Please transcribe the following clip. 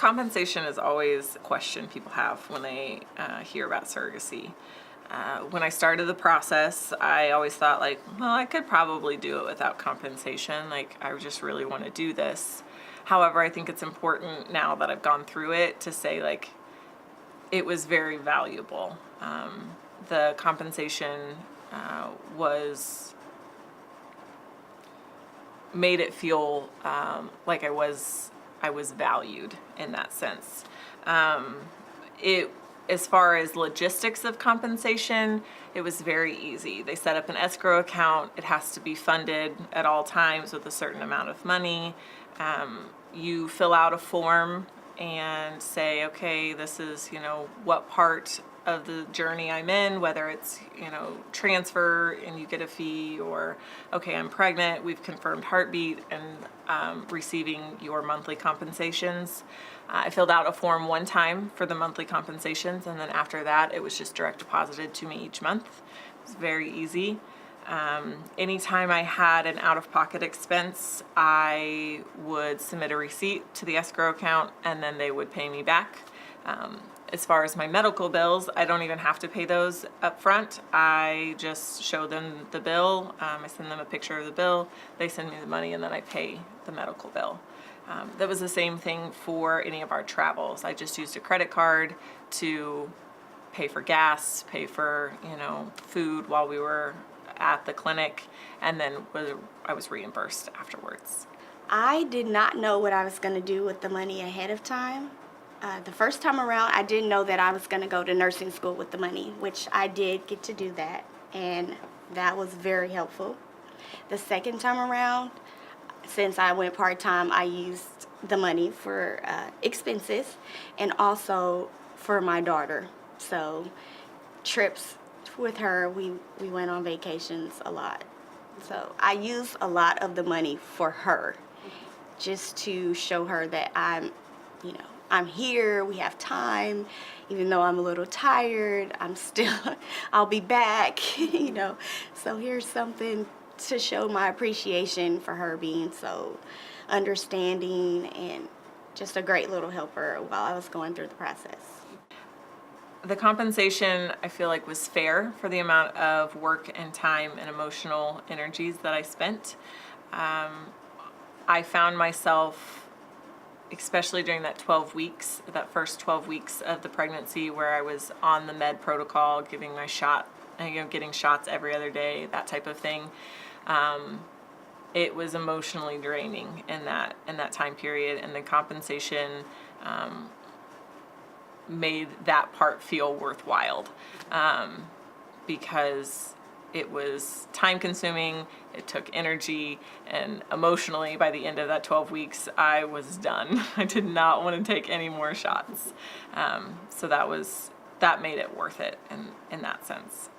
Compensation is always a question people have when they hear about surrogacy. When I started the process, I always thought like, well, I could probably do it without compensation. Like, I just really want to do this. However, I think it's important now that I've gone through it to say like, it was very valuable. The compensation made it feel like I was valued in that sense. As far as logistics of compensation, it was very easy. They set up an escrow account. It has to be funded at all times with a certain amount of money. You fill out a form and say, okay, this is, what part of the journey I'm in, whether it's, transfer and you get a fee, or, okay, I'm pregnant, we've confirmed heartbeat, and receiving your monthly compensations. I filled out a form one time for the monthly compensations, and then after that, it was just direct deposited to me each month. It was very easy. Anytime I had an out-of-pocket expense, I would submit a receipt to the escrow account, and then they would pay me back. As far as my medical bills, I don't even have to pay those up front. I just show them the bill. I send them a picture of the bill. They send me the money, and then I pay the medical bill. That was the same thing for any of our travels. I just used a credit card to pay for gas, pay for, food while we were at the clinic, and then I was reimbursed afterwards. I did not know what I was going to do with the money ahead of time. The first time around, I didn't know that I was going to go to nursing school with the money, which I did get to do that, and that was very helpful. The second time around, since I went part-time, I used the money for expenses and also for my daughter. So trips with her, we went on vacations a lot. So I used a lot of the money for her, just to show her that I'm here, we have time, even though I'm a little tired, I'll be back, So here's something to show my appreciation for her being so understanding and just a great little helper while I was going through the process. The compensation, I feel like, was fair for the amount of work and time and emotional energies that I spent. I found myself, especially during that first 12 weeks of the pregnancy, where I was on the med protocol, getting shots every other day, that type of thing. It was emotionally draining in that time period, and the compensation made that part feel worthwhile, because it was time consuming, it took energy, and emotionally by the end of that 12 weeks, I was done. I did not want to take any more shots. So that made it worth it in that sense.